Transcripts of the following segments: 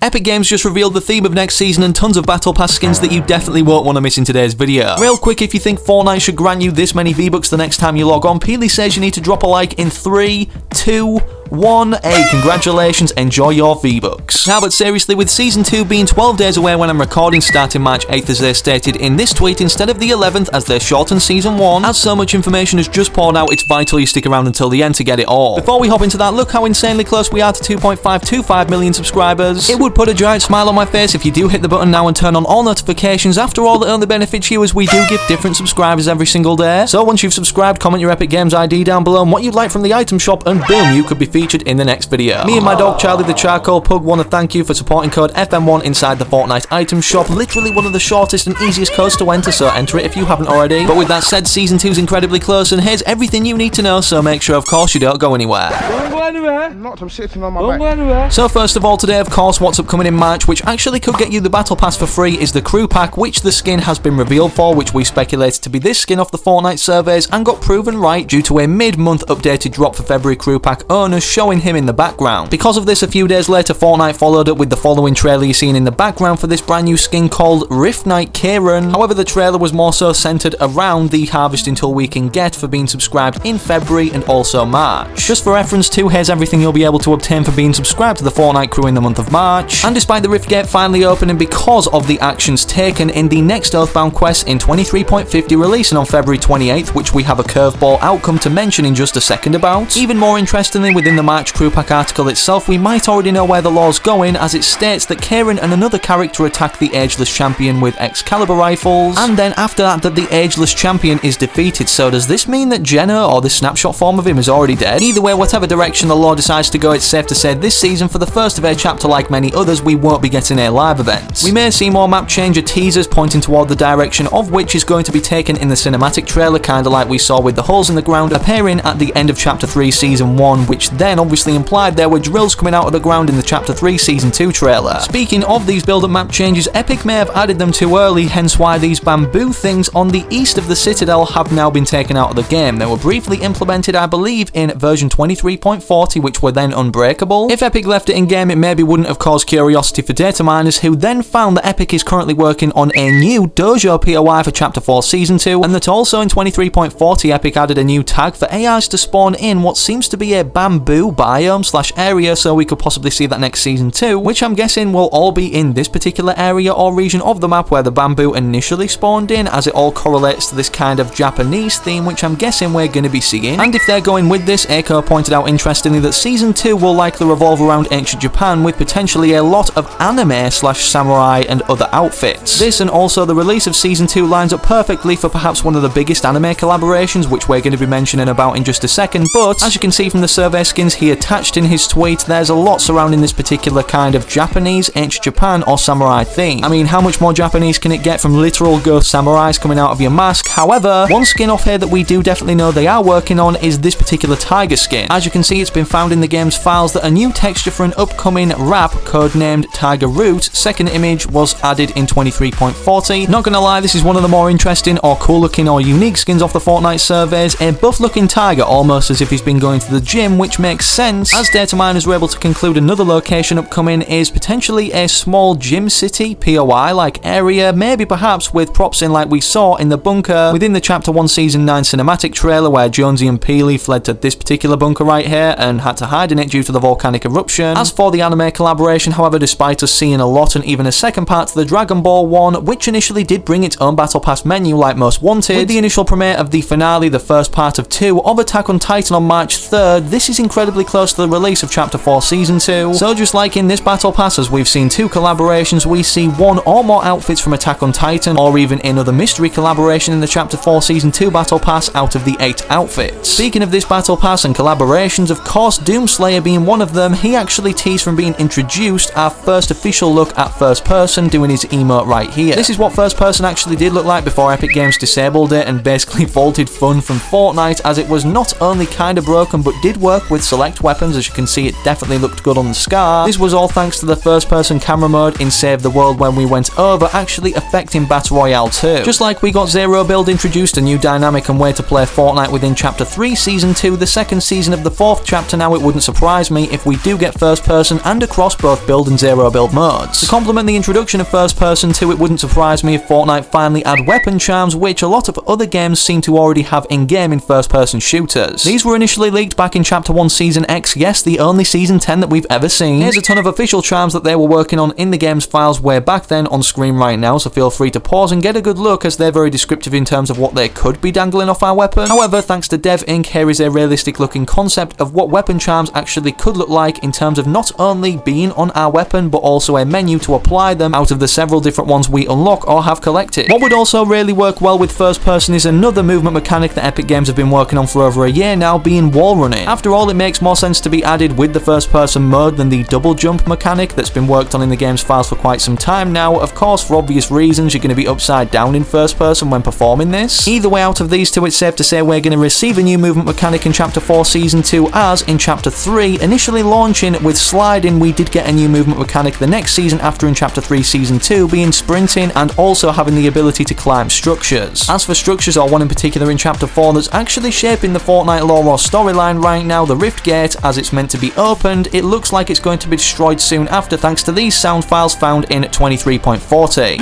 Epic Games just revealed the theme of next season and tons of Battle Pass skins that you definitely won't want to miss in today's video. Real quick, if you think Fortnite should grant you this many V-Bucks the next time you log on, Peely says you need to drop a like in 3, 2, 1. Hey, congratulations, enjoy your V-Bucks. Now, but seriously, with Season 2 being 12 days away when I'm recording starting March 8th as they stated in this tweet instead of the 11th as they shortened Season 1, as so much information has just poured out, it's vital you stick around until the end to get it all. Before we hop into that, look how insanely close we are to 2.525 million subscribers. It would put a giant smile on my face if you do hit the button now and turn on all notifications. After all, it only benefits you as we do give different subscribers every single day. So once you've subscribed, comment your Epic Games ID down below and what you'd like from the item shop, and boom, you could be featured in the next video. Me and my dog Charlie the Charcoal Pug want to thank you for supporting code FM1 inside the Fortnite item shop. Literally one of the shortest and easiest codes to enter, so enter it if you haven't already. But with that said, Season 2 is incredibly close and here's everything you need to know, so make sure of course you don't go anywhere. Don't go anywhere. I'm sitting on my back. Don't go anywhere. So first of all today, of course, what's upcoming in March, which actually could get you the Battle Pass for free, is the Crew Pack, which the skin has been revealed for, which we speculated to be this skin off the Fortnite surveys and got proven right due to a mid-month updated drop for February Crew Pack owners showing him in the background. Because of this, a few days later, Fortnite followed up with the following trailer you're seeing in the background for this brand new skin called Rift Knight Kieran. However, the trailer was more so centered around the harvesting tool we can get for being subscribed in February and also March. Just for reference too, here's everything you'll be able to obtain for being subscribed to the Fortnite crew in the month of March. And despite the Rift Gate finally opening because of the actions taken in the next Oathbound quest in 23.50 releasing on February 28th, which we have a curveball outcome to mention in just a second about. Even more interestingly, within the March Crew Pack article itself, we might already know where the lore's going, as it states that Kieran and another character attack the Ageless Champion with Excalibur rifles, and then after that the Ageless Champion is defeated. So does this mean that Jenna, or this snapshot form of him, is already dead? Either way, whatever direction the lore decides to go, it's safe to say this season, for the first of a chapter like many others, we won't be getting a live event. We may see more map changer teasers pointing toward the direction of which is going to be taken in the cinematic trailer, kinda like we saw with the holes in the ground appearing at the end of Chapter 3 Season 1, which then obviously implied there were drills coming out of the ground in the Chapter 3 Season 2 trailer. Speaking of these build-up map changes, Epic may have added them too early, hence why these bamboo things on the east of the Citadel have now been taken out of the game. They were briefly implemented, I believe, in version 23.40, which were then unbreakable. If Epic left it in game, it maybe wouldn't have caused curiosity for data miners, who then found that Epic is currently working on a new Dojo POI for Chapter 4 Season 2, and that also in 23.40 Epic added a new tag for AIs to spawn in what seems to be a bamboo biome/area, so we could possibly see that next Season 2, which I'm guessing will all be in this particular area or region of the map where the bamboo initially spawned in, as it all correlates to this kind of Japanese theme, which I'm guessing we're going to be seeing. And if they're going with this, Eiko pointed out interestingly that Season 2 will likely revolve around ancient Japan, with potentially a lot of anime/samurai and other outfits. This and also the release of Season 2 lines up perfectly for perhaps one of the biggest anime collaborations, which we're going to be mentioning about in just a second, but as you can see from the survey skins he attached in his tweet, there's a lot surrounding this particular kind of Japanese, ancient Japan or samurai theme. I mean, how much more Japanese can it get from literal ghost samurais coming out of your mask? However, one skin off here that we do definitely know they are working on is this particular tiger skin. As you can see, it's been found in the game's files that a new texture for an upcoming rap codenamed Tiger Root second image was added in 23.40. Not gonna lie, this is one of the more interesting or cool looking or unique skins off the Fortnite surveys. A buff looking tiger, almost as if he's been going to the gym, which makes sense, as data miners were able to conclude another location upcoming is potentially a small gym city POI like area, maybe perhaps with props in like we saw in the bunker within the Chapter 1 Season 9 cinematic trailer, where Jonesy and Peely fled to this particular bunker right here and had to hide in it due to the volcanic eruption. As for the anime collaboration, however, despite us seeing a lot and even a second part to the Dragon Ball one, which initially did bring its own Battle Pass menu like Most Wanted, with the initial premiere of the finale, the first part of 2 of Attack on Titan on March 3rd, this is incredibly close to the release of Chapter 4 Season 2. So just like in this Battle Pass, as we've seen 2 collaborations, we see 1 or more outfits from Attack on Titan, or even another mystery collaboration in the Chapter 4 Season 2 Battle Pass out of the 8 outfits. Speaking of this Battle Pass and collaborations, of course Doomslayer being one of them, he actually teased from being introduced our first official look at first person, doing his emote right here. This is what first person actually did look like before Epic Games disabled it and basically vaulted fun from Fortnite, as it was not only kinda broken but did work with select weapons. As you can see, it definitely looked good on the Scar. This was all thanks to the first person camera mode in Save the World when we went over, actually affecting Battle Royale 2. Just like we got Zero Build introduced a new dynamic and way to play Fortnite within Chapter 3 Season 2, the second season of the 4th chapter, now it wouldn't surprise me if we do get first person and across both build build and zero build modes. To complement the introduction of first person too, it wouldn't surprise me if Fortnite finally add weapon charms, which a lot of other games seem to already have in-game in first person shooters. These were initially leaked back in Chapter 1 Season X, yes, the only Season 10 that we've ever seen. Here's a ton of official charms that they were working on in the game's files way back then on screen right now, so feel free to pause and get a good look as they're very descriptive in terms of what they could be dangling off our weapon. However, thanks to Dev Inc, here is a realistic looking concept of what weapon charms actually could look like in terms of not only being on our weapon, but also a menu to apply them out of the several different ones we unlock or have collected. What would also really work well with first person is another movement mechanic that Epic Games have been working on for over a year now, being wall running. After all, it makes more sense to be added with the first person mode than the double jump mechanic that's been worked on in the game's files for quite some time now. Of course, for obvious reasons, you're going to be upside down in first person when performing this. Either way, out of these two, it's safe to say we're going to receive a new movement mechanic in Chapter 4 Season 2, as in Chapter 3, initially launching with sliding, we did get a new movement mechanic the next season after in Chapter 3 Season 2, being sprinting and also having the ability to climb structures. As for structures, or one in particular in Chapter 4 that's actually shaping the Fortnite lore or storyline right now, the Rift Gate, as it's meant to be opened, it looks like it's going to be destroyed soon after, thanks to these sound files found in 23.40.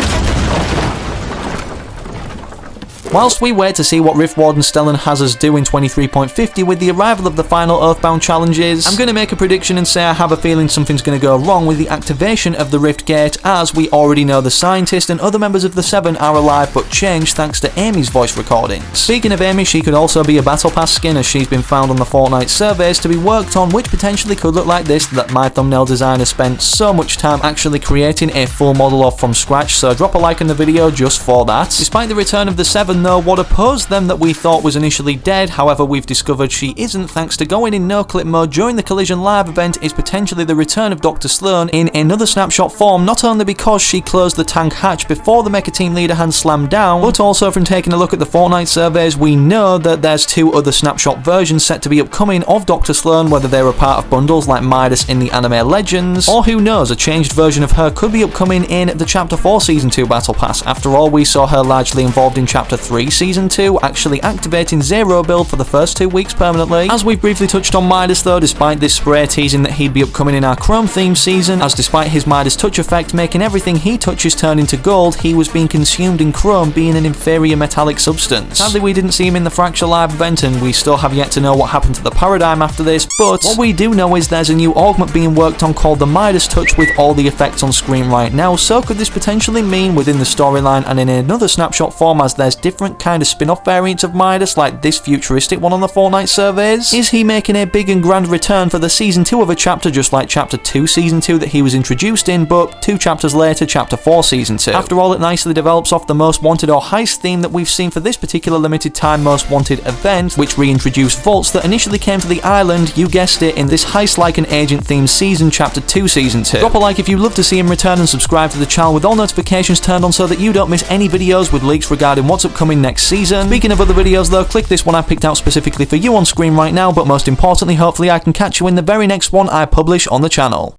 Whilst we wait to see what Rift Warden Stellan has us do in 23.50 with the arrival of the final Earthbound challenges, I'm going to make a prediction and say I have a feeling something's going to go wrong with the activation of the Rift Gate, as we already know the scientist and other members of the Seven are alive but changed thanks to Amy's voice recordings. Speaking of Amy, she could also be a Battle Pass skin, as she's been found on the Fortnite surveys to be worked on, which potentially could look like this, that my thumbnail designer spent so much time actually creating a full model of from scratch, so drop a like on the video just for that. Despite the return of the Seven though, what opposed them that we thought was initially dead, however we've discovered she isn't, thanks to going in no-clip mode during the Collision Live event, is potentially the return of Dr. Sloan in another snapshot form, not only because she closed the tank hatch before the Mecha Team leader hand slammed down, but also from taking a look at the Fortnite surveys, we know that there's two other snapshot versions set to be upcoming of Dr. Sloan, whether they're a part of bundles like Midas in the Anime Legends, or who knows, a changed version of her could be upcoming in the Chapter 4 Season 2 Battle Pass. After all, we saw her largely involved in Chapter 3 Season 2, actually activating zero build for the first 2 weeks permanently. As we've briefly touched on Midas though, despite this spray teasing that he'd be upcoming in our Chrome theme season, as despite his Midas touch effect making everything he touches turn into gold, he was being consumed in Chrome, being an inferior metallic substance. Sadly, we didn't see him in the Fracture Live event, and we still have yet to know what happened to the Paradigm after this, but what we do know is there's a new augment being worked on called the Midas touch with all the effects on screen right now, so could this potentially mean within the storyline and in another snapshot form, as there's different kind of spin-off variants of Midas, like this futuristic one on the Fortnite surveys? Is he making a big and grand return for the Season 2 of a chapter, just like Chapter 2 Season 2 that he was introduced in, but 2 chapters later, Chapter 4 Season 2? After all, it nicely develops off the Most Wanted or Heist theme that we've seen for this particular limited time Most Wanted event, which reintroduced vaults that initially came to the island, you guessed it, in this heist like an agent themed season, Chapter 2 Season 2. Drop a like if you'd love to see him return, and subscribe to the channel with all notifications turned on so that you don't miss any videos with leaks regarding what's upcoming next season. Speaking of other videos though, click this one I picked out specifically for you on screen right now, but most importantly, hopefully I can catch you in the very next one I publish on the channel.